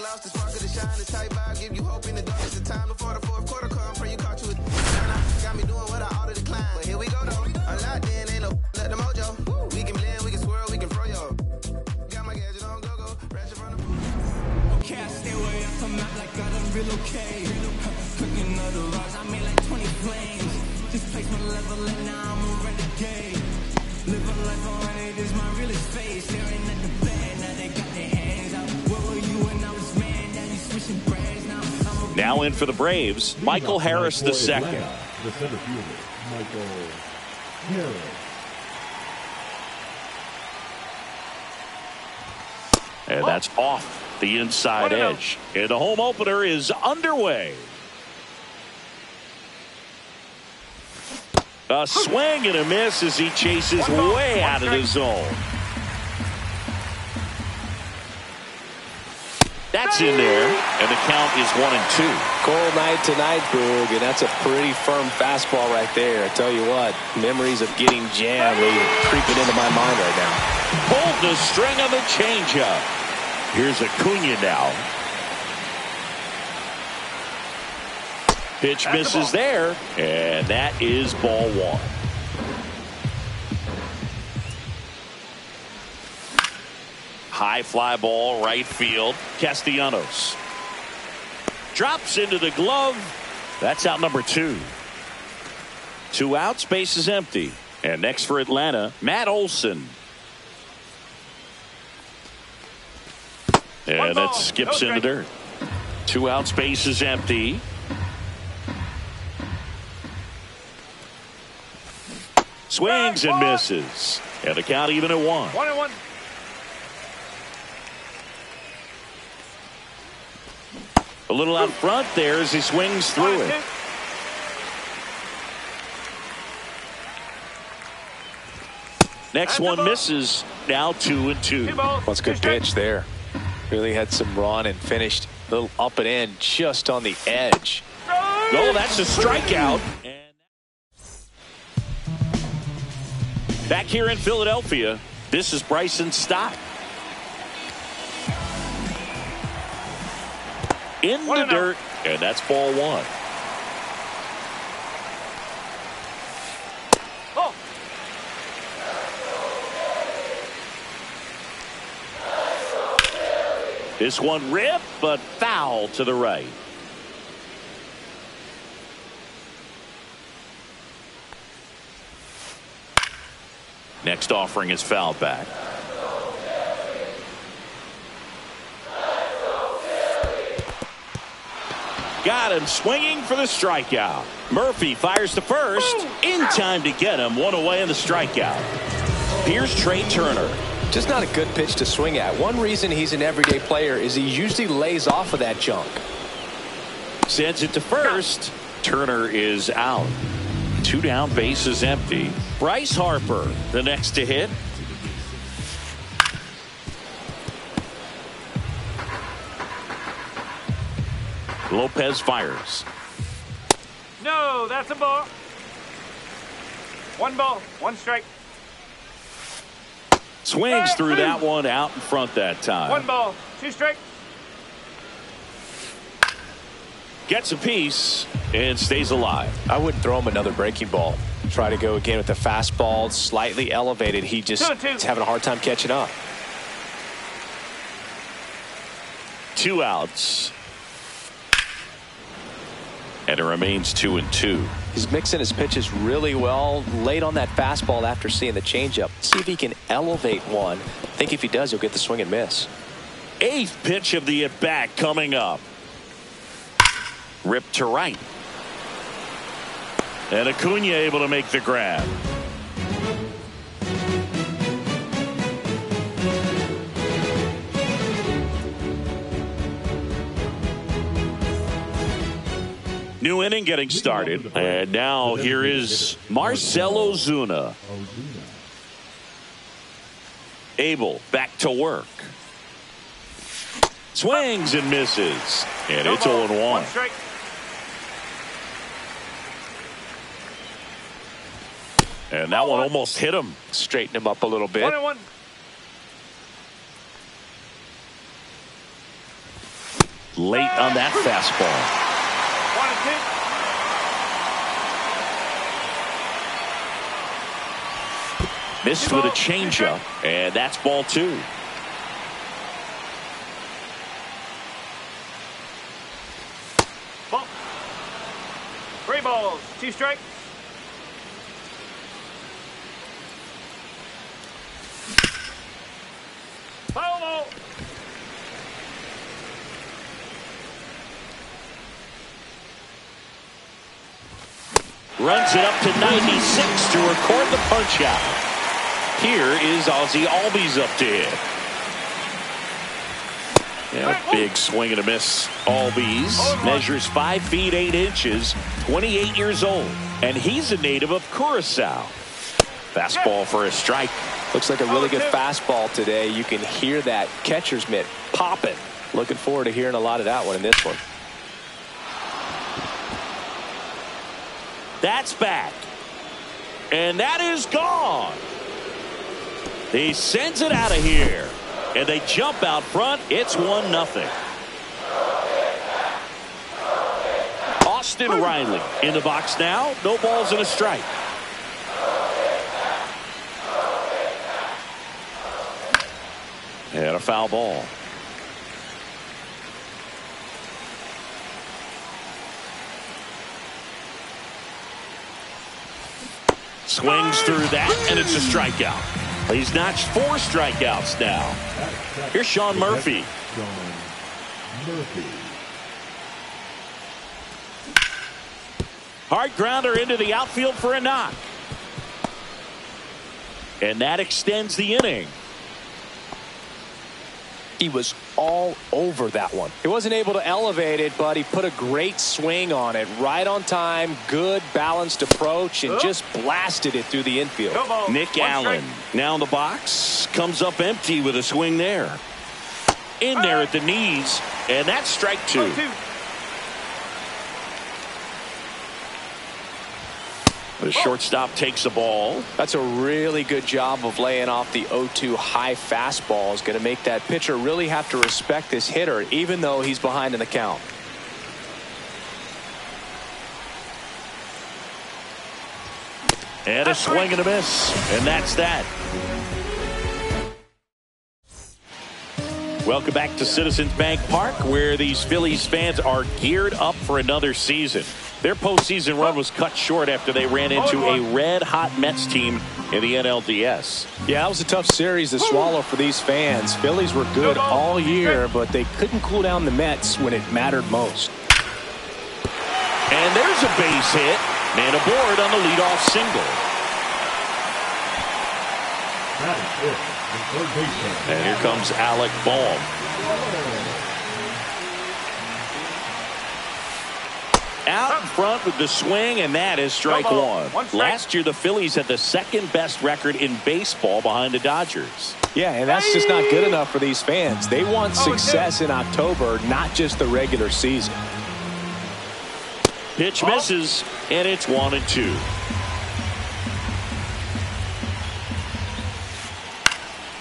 lost the spark of the shine. This tight vibe give you hope in the darkness of time. Before the fourth quarter come, pray you caught you with. Got me doing what I ought to decline. But here we go though. A lot then ain't no let the mojo. We can blend, we can swirl, we can throw yo. Got my gadget on go go. Ratchet from the pool. Okay, I stay away. I come out like I done relocate. Cooking other rocks, I made like 20 planes. Just place my level and now I'm a renegade. Live a life on it is my realest face. Staring at the bed, now they got their hands out. Where were you when I was man? Now you switching brands now. Now in for the Braves, Michael Harris II. The center fielder, Michael Harris. And that's off the inside edge. And the home opener is underway. A swing and a miss as he chases way out of the zone. That's in there, and the count is 1-2. Cold night tonight, Boog, and that's a pretty firm fastball right there. I tell you what, memories of getting jammed are creeping into my mind right now. Pulled the string on the changeup. Here's Acuna now. Pitch misses there, and that is ball one. High fly ball, right field. Castellanos drops into the glove. That's out number 2. 2 outs, base is empty. And next for Atlanta, Matt Olson. And that skips in the dirt. 2 outs, base is empty. Swings and misses. And the count even at 1. 1-1. A little out front there as he swings through it. Next one misses. Now 2-2. That's a good pitch there. Really had some run and finished a little up and in just on the edge. Oh, that's a strikeout. Back here in Philadelphia, this is Bryson Stott. In the dirt, and that's ball 1. Oh. This one ripped, but foul to the right. Next offering is fouled back. Got him swinging for the strikeout. Murphy fires to first. In time to get him. 1 away in the strikeout. Here's Trey Turner. Just not a good pitch to swing at. One reason he's an everyday player is he usually lays off of that junk. Sends it to first. Turner is out. 2 down, base is empty. Bryce Harper, the next to hit. Lopez fires. No, that's a ball. 1 ball, 1 strike. Swings through that one, out in front that time. 1 ball, 2 strike. Gets a piece and stays alive. I wouldn't throw him another breaking ball. Try to go again with the fastball, slightly elevated. He just is having a hard time catching up. 2 outs. And it remains 2-2. He's mixing his pitches really well. Late on that fastball after seeing the changeup. See if he can elevate one. I think if he does, he'll get the swing and miss. 8th pitch of the at-bat coming up. Ripped to right. And Acuna able to make the grab. New inning getting started. And now here is Marcell Ozuna. Abel back to work. Swings and misses. And it's 0-1. And that one almost hit him. Straighten him up a little bit. 1-1. late on that fastball. 1 and 2. Missed with a changeup, and that's ball 2. Ball. 3 balls, 2 strikes. Foul ball. Runs it up to 96 to record the punch out. Here is Ozzie Albies up to hit. Yeah, big swing and a miss. Albies measures 5 feet 8 inches, 28 years old, and he's a native of Curacao. Fastball for a strike. Looks like a really good fastball today. You can hear that catcher's mitt popping. Looking forward to hearing a lot of that one in this one. That's back. And that is gone. He sends it out of here. And they jump out front. It's 1-0. Austin Riley in the box now. No balls and a strike. And a foul ball. Swings through that, and it's a strikeout. He's notched 4 strikeouts now. Here's Sean Murphy. Hard grounder into the outfield for a knock. And that extends the inning. He was all over that one. He wasn't able to elevate it, but he put a great swing on it. Right on time, good balanced approach, and just blasted it through the infield. Nick Allen now in the box. Comes up empty with a swing there. In there at the knees, and that's strike 2. The shortstop takes the ball. That's a really good job of laying off the 0-2 high fastball. Is going to make that pitcher really have to respect this hitter, even though he's behind in the count. And a swing and a miss. And that's that. Welcome back to Citizens Bank Park, where these Phillies fans are geared up for another season. Their postseason run was cut short after they ran into a red-hot Mets team in the NLDS. Yeah, that was a tough series to swallow for these fans. Phillies were good all year, but they couldn't cool down the Mets when it mattered most. And there's a base hit. Man aboard on the leadoff single. And here comes Alec Bohm. Out in front with the swing, and that is strike 1. Last year, the Phillies had the second best record in baseball behind the Dodgers. Yeah, and that's just not good enough for these fans. They want success in October, not just the regular season. Pitch misses, and it's 1-2.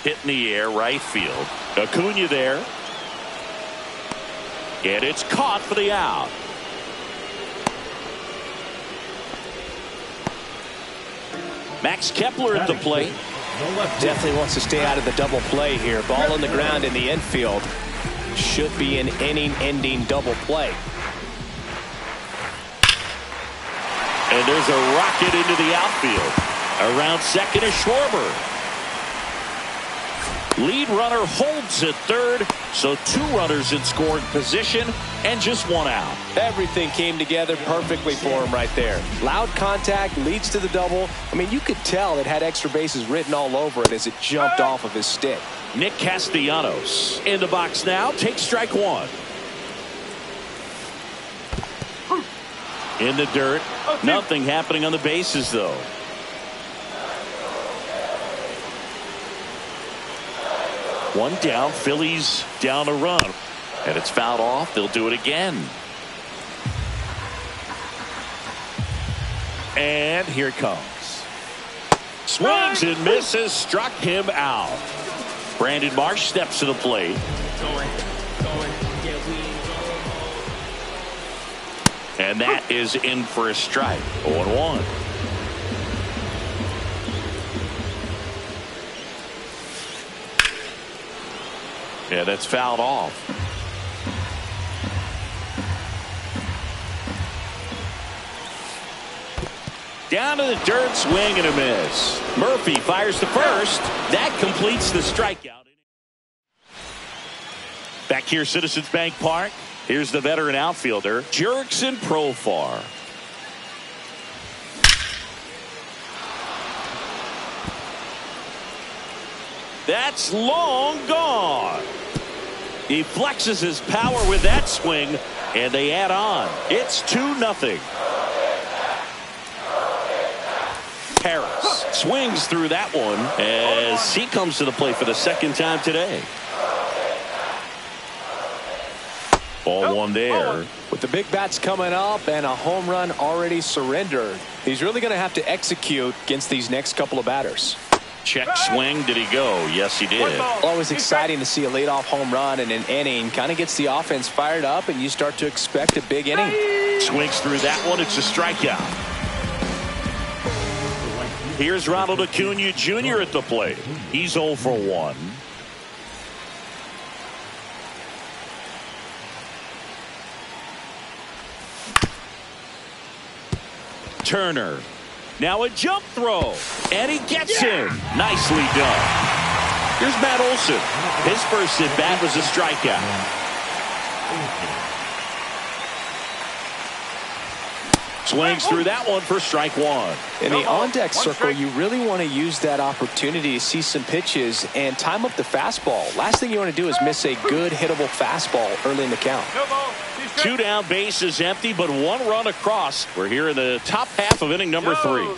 Hit in the air, right field. Acuna there. And it's caught for the out. Max Kepler at the plate. Definitely wants to stay out of the double play here. Ball on the ground in the infield. Should be an inning-ending double play. And there's a rocket into the outfield. Around second is Schwarber. Lead runner holds at third, so 2 runners in scoring position and just 1 out. Everything came together perfectly for him right there. Loud contact leads to the double. I mean, you could tell it had extra bases written all over it as it jumped off of his stick. Nick Castellanos in the box now, takes strike 1. In the dirt, nothing happening on the bases though. One down, Phillies down a run. And it's fouled off. They'll do it again. And here it comes. Swings and misses, struck him out. Brandon Marsh steps to the plate. And that is in for a strike. 0-1. Yeah, that's fouled off. Down to the dirt, swing and a miss. Murphy fires to first. That completes the strikeout. Back here, Citizens Bank Park. Here's the veteran outfielder, Jurickson Profar. That's long gone. He flexes his power with that swing, and they add on. It's 2-0. Harris swings through that one as he comes to the plate for the second time today. Ball one there. With the big bats coming up and a home run already surrendered, he's really going to have to execute against these next couple of batters. Check swing. Did he go? Yes, he did. Always exciting to see a leadoff home run in an inning. Kind of gets the offense fired up, and you start to expect a big inning. Swings through that one. It's a strikeout. Here's Ronald Acuna Jr. at the plate. He's 0 for 1. Turner. Now a jump throw. And he gets him. Nicely done. Here's Matt Olson. His first at bat was a strikeout. Swings through that one for strike one. In the on-deck circle, you really want to use that opportunity to see some pitches and time up the fastball. Last thing you want to do is miss a good hittable fastball early in the count. 2 down, bases empty, but 1 run across. We're here in the top half of inning number 3.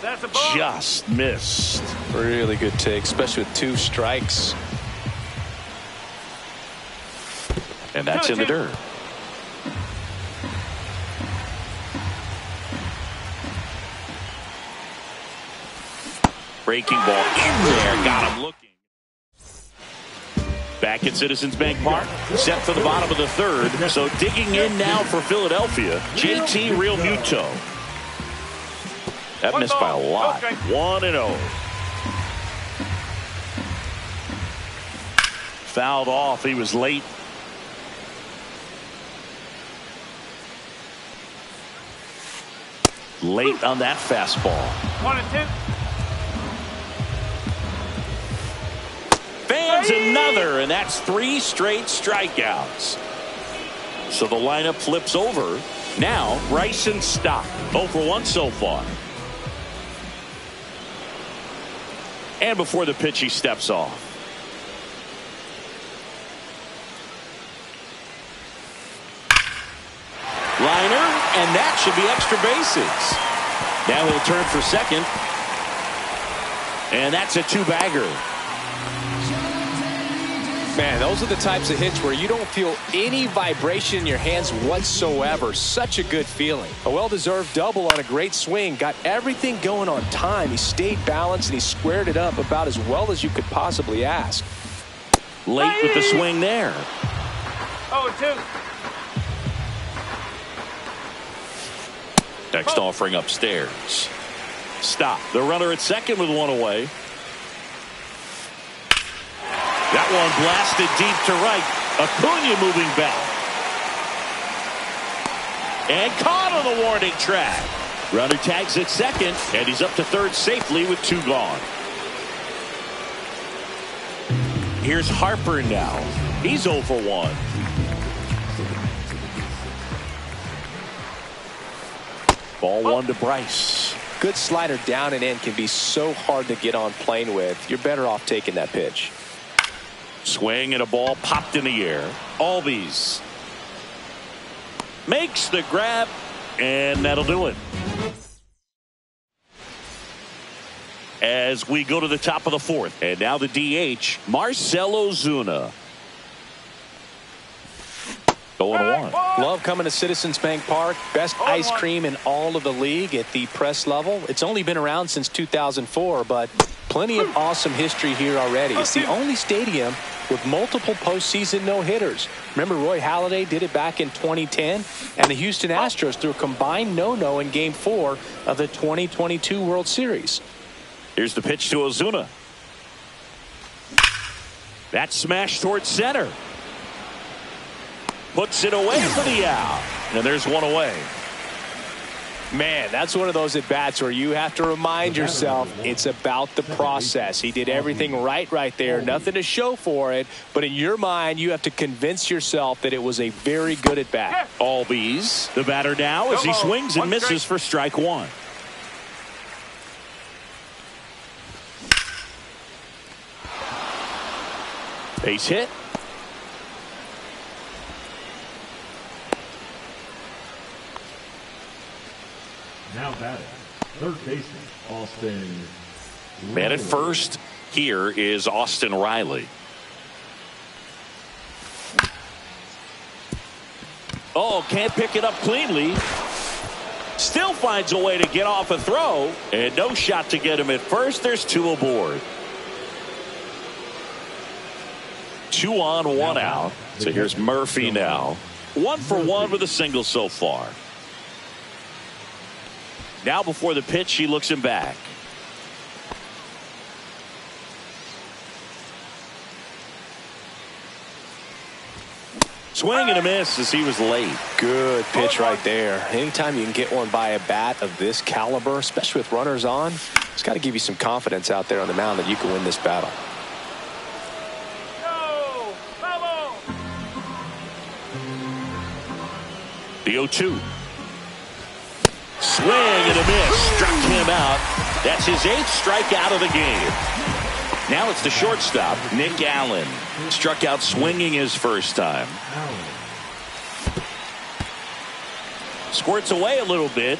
Just missed. Really good take, especially with 2 strikes. And that's in the dirt. Breaking ball in there. Got him looking. Back at Citizens Bank Park. Set for the bottom of the 3rd. So digging in now for Philadelphia, JT Realmuto. That missed by a lot. 1-0. Fouled off. He was late. Late on that fastball. 1-2. Fans another, and that's 3 straight strikeouts. So the lineup flips over. Now Bryson Stott, 0 for 1 so far. And before the pitch, he steps off. Liner, and that should be extra bases. Now he'll turn for second. And that's a 2-bagger. Man, those are the types of hits where you don't feel any vibration in your hands whatsoever. Such a good feeling. A well-deserved double on a great swing. Got everything going on time. He stayed balanced and he squared it up about as well as you could possibly ask. Late with the swing there. 0-2. Next offering upstairs. Stop. The runner at second with 1 away. That one blasted deep to right. Acuna moving back. And caught on the warning track. Runner tags at second, and he's up to 3rd safely with 2 gone. Here's Harper now. He's 0 for 1. Ball 1 to Bryce. Good slider down and in can be so hard to get on plane with. You're better off taking that pitch. Swing and a ball popped in the air. Albies makes the grab, and that'll do it. As we go to the top of the 4th, and now the DH, Marcell Ozuna. 0-1. Love coming to Citizens Bank Park. Best ice cream in all of the league at the press level. It's only been around since 2004, but Plenty of awesome history here already. It's the only stadium with multiple postseason no-hitters. Remember, Roy Halladay did it back in 2010, and the Houston Astros threw a combined no-no in Game 4 of the 2022 World Series. Here's the pitch to Ozuna. That smash towards center. Puts it away for the out. And there's one away. Man, that's one of those at-bats where you have to remind yourself it's about the process. He did everything right there. Nothing to show for it. But in your mind, you have to convince yourself that it was a very good at-bat. All B's. The batter now as he swings and misses for strike one. Base hit. Now batting, third baseman, Austin. Man at first here is Austin Riley. Oh, can't pick it up cleanly. Still finds a way to get off a throw. And no shot to get him at first. There's two aboard. 2 on, 1 out. So here's Murphy now. 1 for 1 with a single so far. Now before the pitch, he looks him back. Swing and a miss as he was late. Good pitch right there. Anytime you can get one by a bat of this caliber, especially with runners on, it's got to give you some confidence out there on the mound that you can win this battle. The 0-2. Swing and a miss. Struck him out. That's his 8th strikeout of the game. Now it's the shortstop, Nick Allen. Struck out swinging his first time. Squirts away a little bit.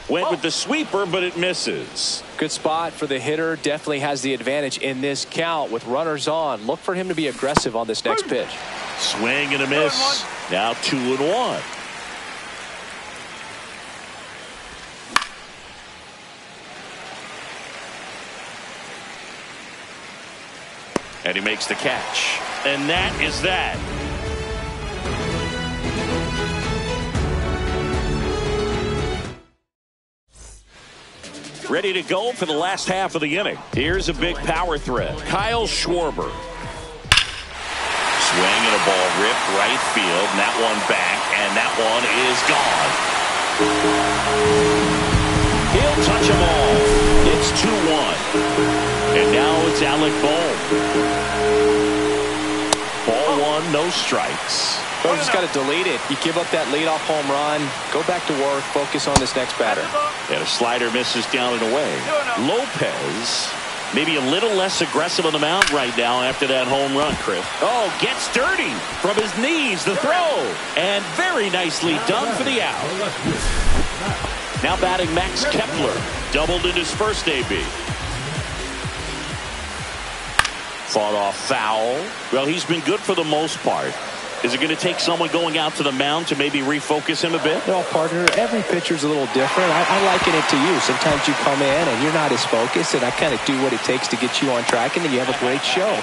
Went with the sweeper, but it misses. Good spot for the hitter. Definitely has the advantage in this count with runners on. Look for him to be aggressive on this next pitch. Swing and a miss. Now 2-1. And he makes the catch. And that is that. Ready to go for the last half of the inning. Here's a big power threat. Kyle Schwarber. Swing and a ball ripped right field. And that one back. And that one is gone. He'll touch them all. It's 2-1. And now it's Alec Bohm. Ball 1, no strikes. Well, just got to delete it. You give up that leadoff home run. Go back to work. Focus on this next batter. And a slider misses down and away. Lopez maybe a little less aggressive on the mound right now after that home run, Chris. Oh, gets dirty from his knees. The throw. And very nicely done for the out. Now batting Max Kepler. Doubled in his first AB. Fought off foul. Well, he's been good for the most part. Is it going to take someone going out to the mound to maybe refocus him a bit? No, partner, every pitcher's a little different. I liken it to you. Sometimes you come in and you're not as focused, and I kind of do what it takes to get you on track, and then you have a great show.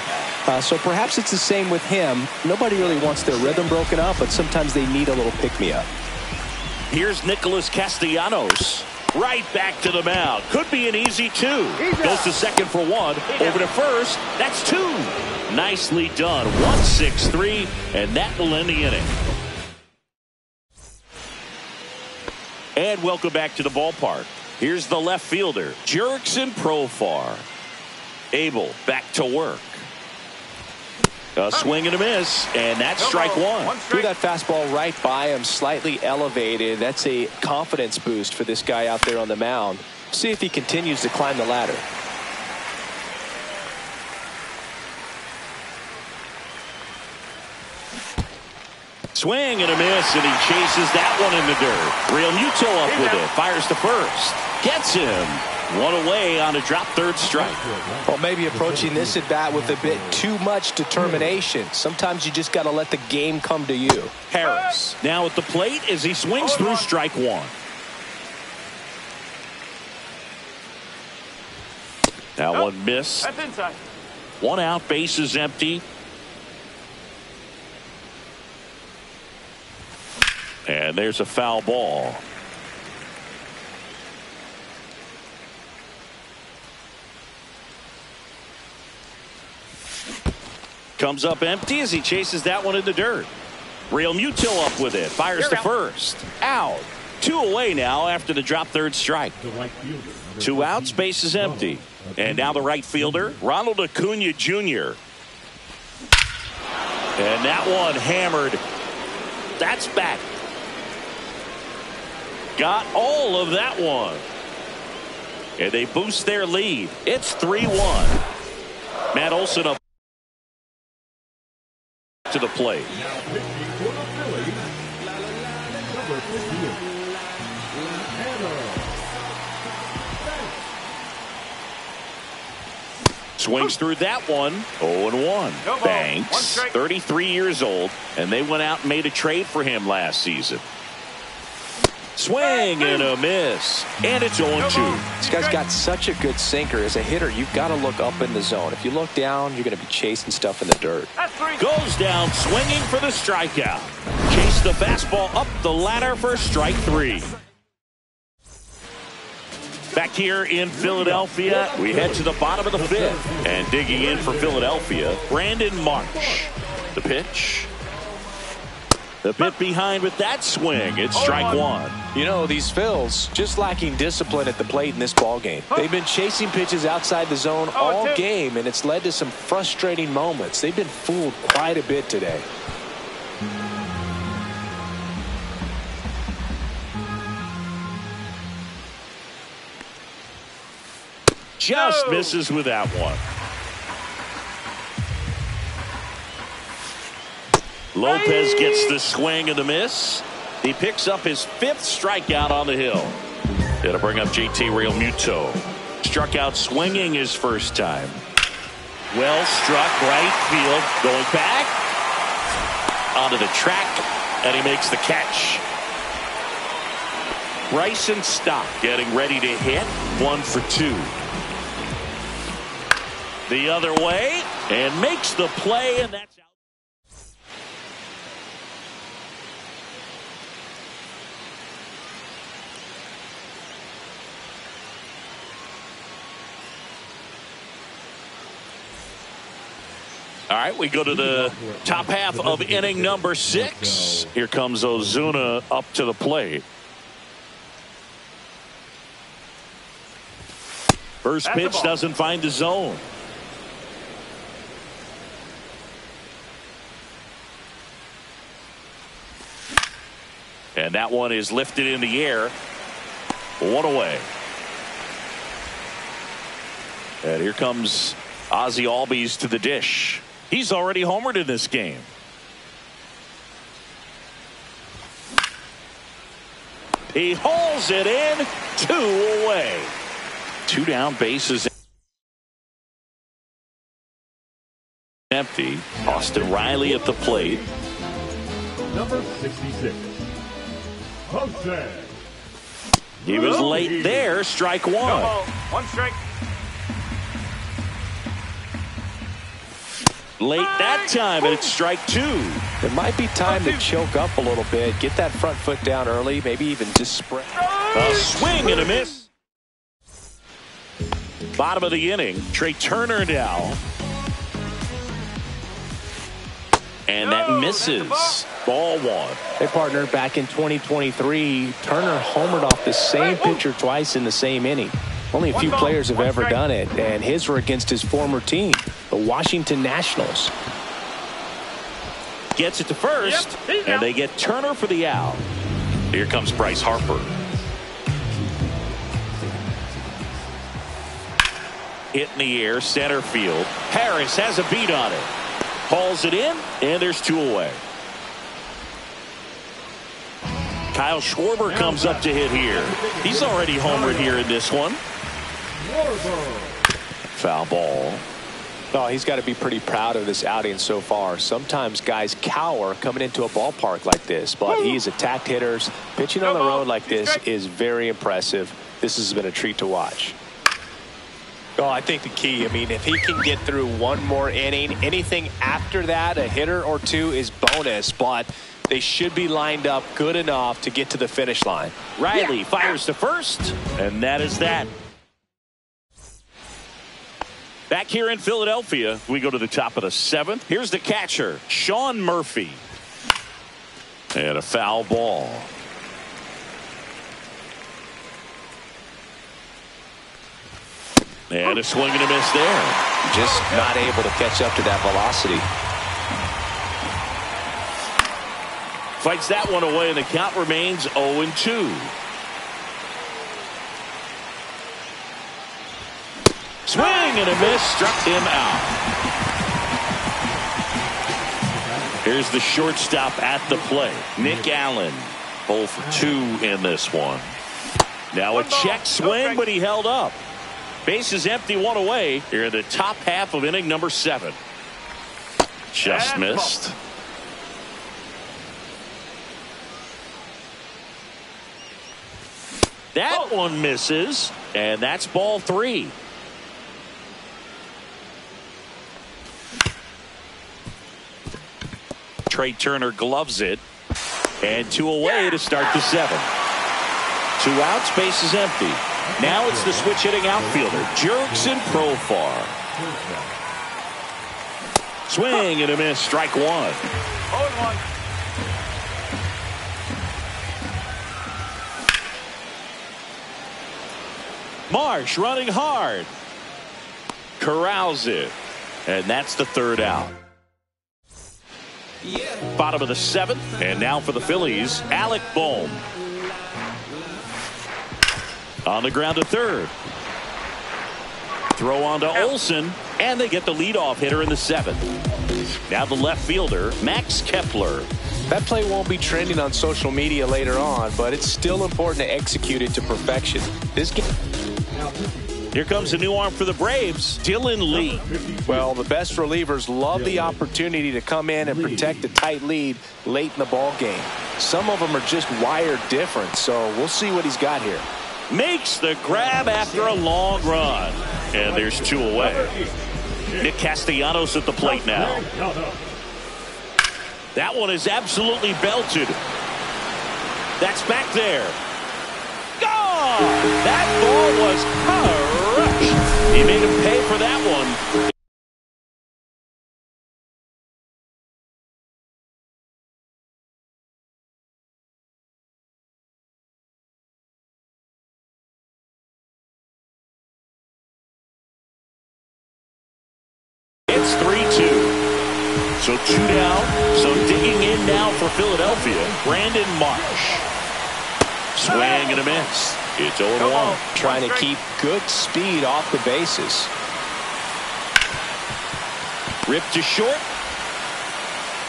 So perhaps it's the same with him. Nobody really wants their rhythm broken up, but sometimes they need a little pick-me-up. Here's Nicholas Castellanos. Right back to the mound. Could be an easy 2. Goes to second for 1. Over to first. That's 2. Nicely done. 1-6-3, and that will end the inning. And welcome back to the ballpark. Here's the left fielder, Jurickson Profar. Abel back to work. A swing and a miss, and that's strike 1. Threw that fastball right by him, slightly elevated. That's a confidence boost for this guy out there on the mound. See if he continues to climb the ladder. Swing and a miss, and he chases that one in the dirt. Real Muto up with it. Fires to first. Gets him. One away on a drop third strike. Well, maybe approaching this at bat with a bit too much determination. Sometimes you just got to let the game come to you. Harris now at the plate as he swings through strike one. Now one miss. That's inside. One out, bases empty. And there's a foul ball. Comes up empty as he chases that one in the dirt. Real Muto up with it. Fires to first. Out. Two away now after the drop third strike. Two outs, bases empty. And now the right fielder, Ronald Acuna Jr. And that one hammered. That's back. Got all of that one. And they boost their lead. It's 3-1. Matt Olson up to the plate. Swings through that one. 0-1. Banks, 33 years old, and they went out and made a trade for him last season. Swing and a miss, and it's 0-2. This guy's got such a good sinker. As a hitter, you've got to look up in the zone. If you look down, you're going to be chasing stuff in the dirt. Goes down swinging for the strikeout. Chase the fastball up the ladder for strike three. Back here in Philadelphia, we head to the bottom of the fifth. And digging in for Philadelphia, Brandon Marsh. The pitch. The bit behind with that swing. It's strike one. You know, these Phils just lacking discipline at the plate in this ball game. They've been chasing pitches outside the zone all game, and it's led to some frustrating moments. They've been fooled quite a bit today. Just misses with that one. Lopez gets the swing and the miss. He picks up his fifth strikeout on the hill. It'll bring up JT Real Muto. Struck out swinging his first time. Well struck, right field. Going back. Onto the track. And he makes the catch. Bryson Stott getting ready to hit. 1 for 2. The other way. And makes the play. And that's out. All right, we go to the top half of inning number 6. Here comes Ozuna up to the plate. First pitch doesn't find the zone. And that one is lifted in the air. 1 away. And here comes Ozzy Albies to the dish. He's already homered in this game. He hauls it in. 2 away. 2 down, bases empty. Austin Riley at the plate. Number 66. Jose. He was late there. Strike 1. 1 strike. Late that time, and it's strike 2. It might be time to choke up a little bit. Get that front foot down early. Maybe even just spread. A swing and a miss. Bottom of the inning. Trey Turner now. And that misses. Ball 1. Hey, partner, back in 2023, Turner homered off the same pitcher twice in the same inning. Only a few players have ever done it, and his were against his former team, the Washington Nationals. Gets it to first, and they get Turner for the out. Here comes Bryce Harper. Hit in the air, center field. Harris has a beat on it. Hauls it in, and there's 2 away. Kyle Schwarber comes up to hit here. He's already homered here in this one. Foul ball. Oh, he's got to be pretty proud of this outing so far. Sometimes guys cower coming into a ballpark like this, but he's attacked hitters. Pitching on the road like this is very impressive. This has been a treat to watch. Oh, I think the key, if he can get through one more inning, anything after that, a hitter or two is bonus, but they should be lined up good enough to get to the finish line. Riley fires to first, and that is that. Back here in Philadelphia, we go to the top of the 7th. Here's the catcher, Sean Murphy. And a foul ball. And a swing and a miss there. Just not able to catch up to that velocity. Fights that one away, and the count remains 0-2. Swing and a miss, struck him out. Here's the shortstop at the plate, Nick Allen. 0 for 2 in this one. Now a check swing, but he held up. Bases empty, one away here in the top half of inning number 7. Just missed. That one misses, and that's ball 3. Trey Turner gloves it, and 2 away to start the 7th. 2 outs, base is empty. Now it's the switch hitting outfielder, Jurickson Profar. Swing and a miss, strike 1. 0-1. Marsh running hard. Corrals it, and that's the 3rd out. Bottom of the 7th, and now for the Phillies, Alec Bohm. On the ground to 3rd. Throw on to Olsen, and they get the leadoff hitter in the 7th. Now the left fielder, Max Kepler. That play won't be trending on social media later on, but it's still important to execute it to perfection. This game. Here comes a new arm for the Braves, Dylan Lee. Well, the best relievers love the opportunity to come in and protect a tight lead late in the ball game. Some of them are just wired different, so we'll see what he's got here. Makes the grab after a long run, and there's 2 away. Nick Castellanos at the plate now. That one is absolutely belted. That's back there. Gone! That ball was crushed. He made him pay for that one. It's 3-2. So 2 down. So digging in now for Philadelphia, Brandon Marsh. Swing and a miss. It's 0-1. Trying to keep good speed off the bases. Ripped to short.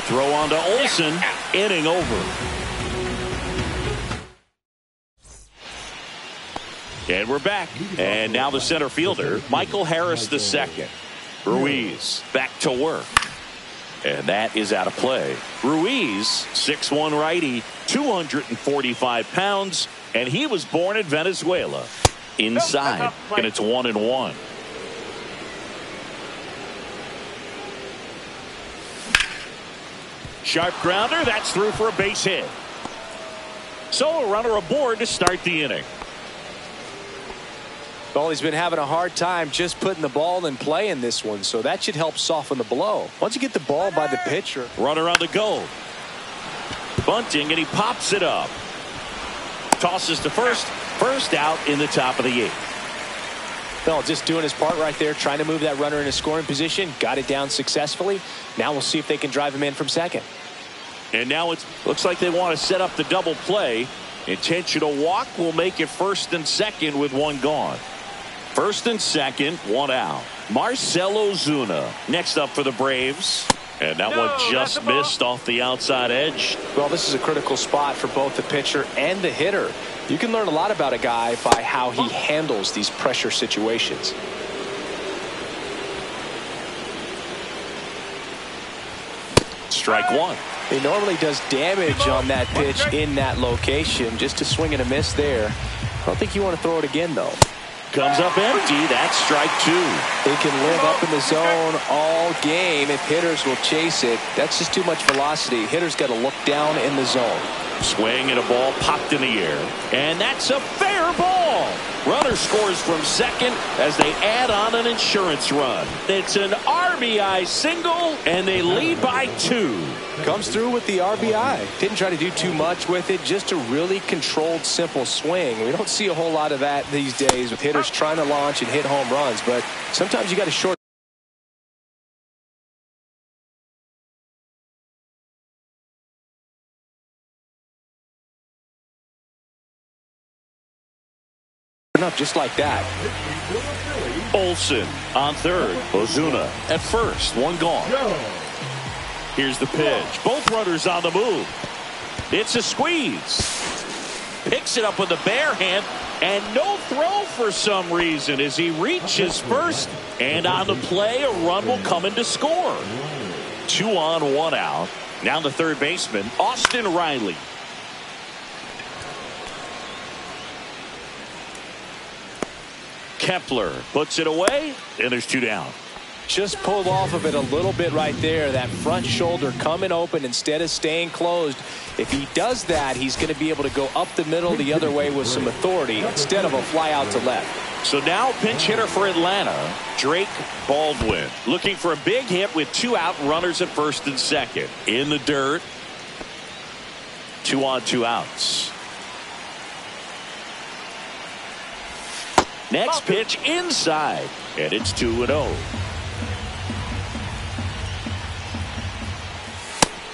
Throw on to Olsen. Inning over. And we're back. And now the center fielder, Michael Harris II. Ruiz back to work. And that is out of play. Ruiz, 6'1" righty, 245 pounds, and he was born in Venezuela. Inside, and it's 1-1. Sharp grounder, that's through for a base hit. So a runner aboard to start the inning. Well, he's been having a hard time just putting the ball in play in this one, so that should help soften the blow. Once you get the ball by the pitcher. Runner on the go. Bunting, and he pops it up. Tosses to first. First out in the top of the 8th. Well, just doing his part right there, trying to move that runner in a scoring position. Got it down successfully. Now we'll see if they can drive him in from second. And now it looks like they want to set up the double play. Intentional walk will make it 1st and 2nd with 1 gone. 1st and 2nd, 1 out. Marcell Ozuna next up for the Braves. And that one just missed off the outside edge. Well, this is a critical spot for both the pitcher and the hitter. You can learn a lot about a guy by how he handles these pressure situations. Strike one. He normally does damage on that pitch in that location. Just a swing and a miss there. I don't think you want to throw it again, though. Comes up empty. That's strike two. He can live up in the zone all game if hitters will chase it. That's just too much velocity. Hitters got to look down in the zone. Swing and a ball popped in the air. And that's a fair ball. Runner scores from second as they add on an insurance run. It's an RBI single, and they lead by 2. Comes through with the RBI. Didn't try to do too much with it. Just a really controlled, simple swing. We don't see a whole lot of that these days with hitters trying to launch and hit home runs. But sometimes you got to short up just like that. Olsen on third. Ozuna at first. One gone. Here's the pitch. Both runners on the move. It's a squeeze. Picks it up with a bare hand. And no throw for some reason as he reaches first. And on the play, a run will come in to score. 2 on, 1 out. Now the third baseman, Austin Riley. Kepler puts it away, and there's 2 down. Just pulled off of it a little bit right there. That front shoulder coming open instead of staying closed. If he does that, he's going to be able to go up the middle the other way with some authority instead of a fly out to left. So now pinch hitter for Atlanta, Drake Baldwin. Looking for a big hit with 2 out, runners at first and second. In the dirt. 2 on, 2 outs. Next pitch inside, and it's 2-0.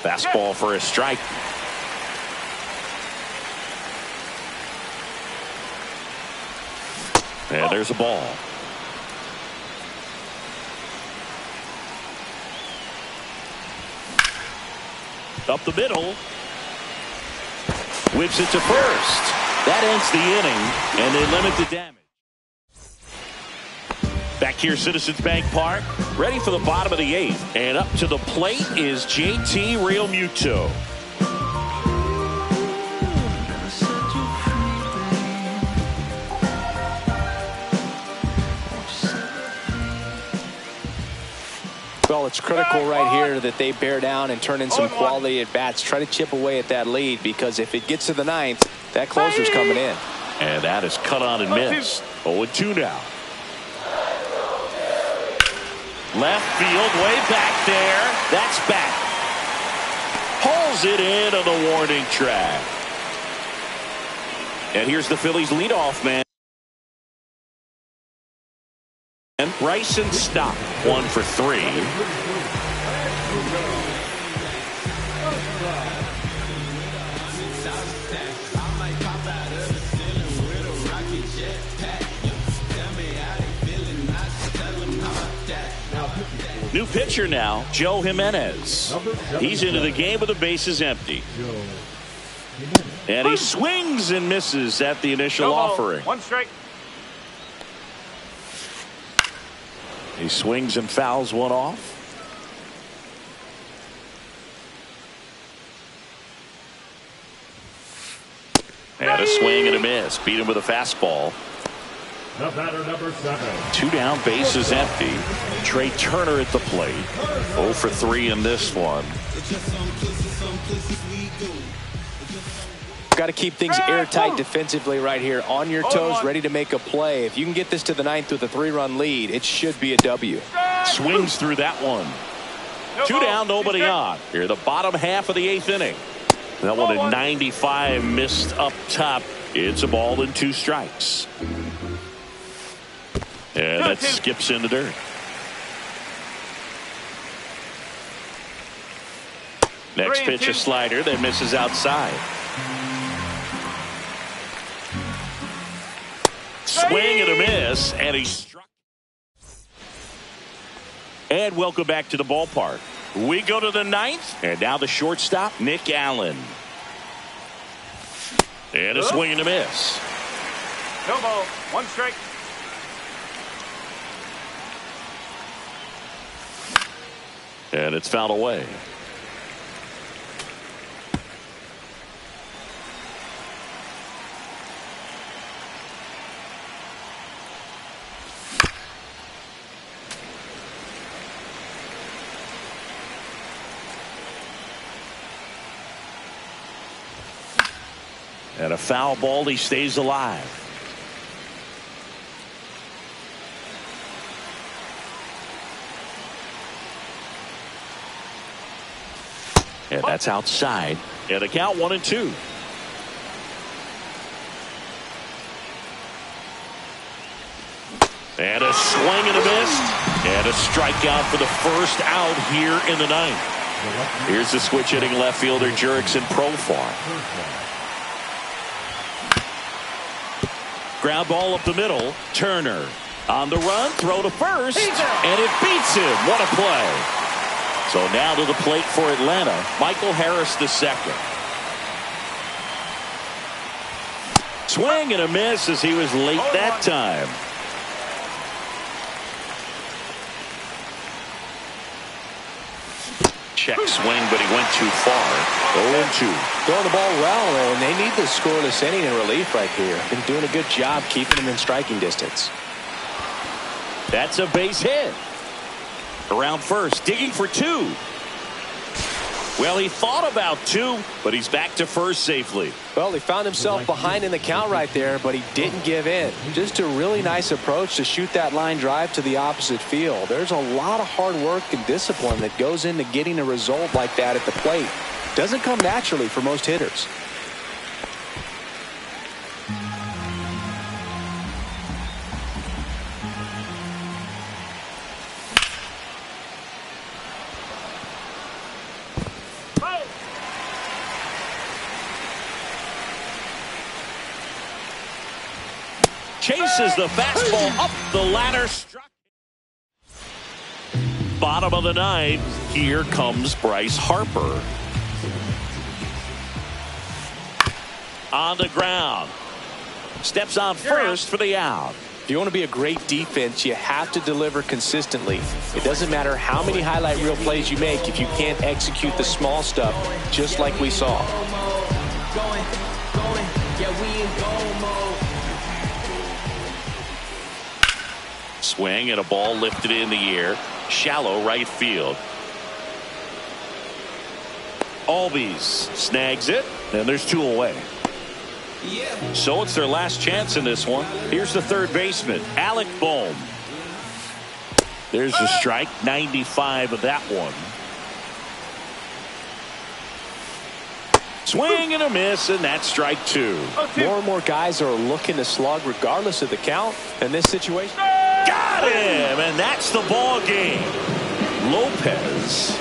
Fastball for a strike. And there's a ball. Up the middle. Whips it to first. That ends the inning, and they limit the damage. Back here, Citizens Bank Park, ready for the bottom of the 8th. And up to the plate is JT Realmuto. Well, it's critical right here that they bear down and turn in some quality at bats. Try to chip away at that lead, because if it gets to the 9th, that closer's coming in. And that is cut on and missed. 0-2 now. Left field, way back there. That's back. Pulls it in on the warning track. And here's the Phillies leadoff man. And Bryson Stott, 1 for 3. New pitcher now, Joe Jimenez. He's into the game with the bases empty. And he swings and misses at the initial offering. 1 strike. He swings and fouls one off. And a swing and a miss. Beat him with a fastball. The batter, number 7. 2 down, bases empty. Trey Turner at the plate. 0 for 3 in this one. Got to keep things airtight defensively right here. On your toes, ready to make a play. If you can get this to the 9th with a 3-run lead, it should be a W. Swings through that one. 2 down, nobody on. Here, the bottom half of the 8th inning. That one at 95, missed up top. It's a ball and 2 strikes. And that skips in the dirt. Next pitch, a slider that misses outside. Swing and a miss, and he struck. And welcome back to the ballpark. We go to the ninth, and now the shortstop, Nick Allen. And a swing and a miss. No ball. 1 strike. And it's fouled away. And a foul ball, he stays alive. And that's outside. And a count 1-2. And a swing and a miss. And a strikeout for the first out here in the ninth. Here's the switch hitting left fielder Jurickson Profar. Ground ball up the middle. Turner on the run. Throw to first. And it beats him. What a play. So now to the plate for Atlanta, Michael Harris II. Swing and a miss as he was late that time. Check swing, but he went too far. 0-2. Throwing the ball well, and they need the scoreless inning in relief right here. Been doing a good job keeping him in striking distance. That's a base hit. Around first, digging for 2. Well, he thought about 2, but he's back to first safely. Well, he found himself behind in the count right there, but he didn't give in. Just a really nice approach to shoot that line drive to the opposite field. There's a lot of hard work and discipline that goes into getting a result like that at the plate. Doesn't come naturally for most hitters. Chases the fastball up the ladder. Bottom of the ninth. Here comes Bryce Harper. On the ground. Steps on first for the out. If you want to be a great defense, you have to deliver consistently. It doesn't matter how many highlight reel plays you make if you can't execute the small stuff, just like we saw. Swing and a ball lifted in the air. Shallow right field. Albies snags it, and there's 2 away. So it's their last chance in this one. Here's the third baseman, Alec Bohm. There's the strike, 95 of that one. Swing and a miss, and that's strike 2. More and more guys are looking to slug regardless of the count in this situation. Got him, and that's the ball game. Lopez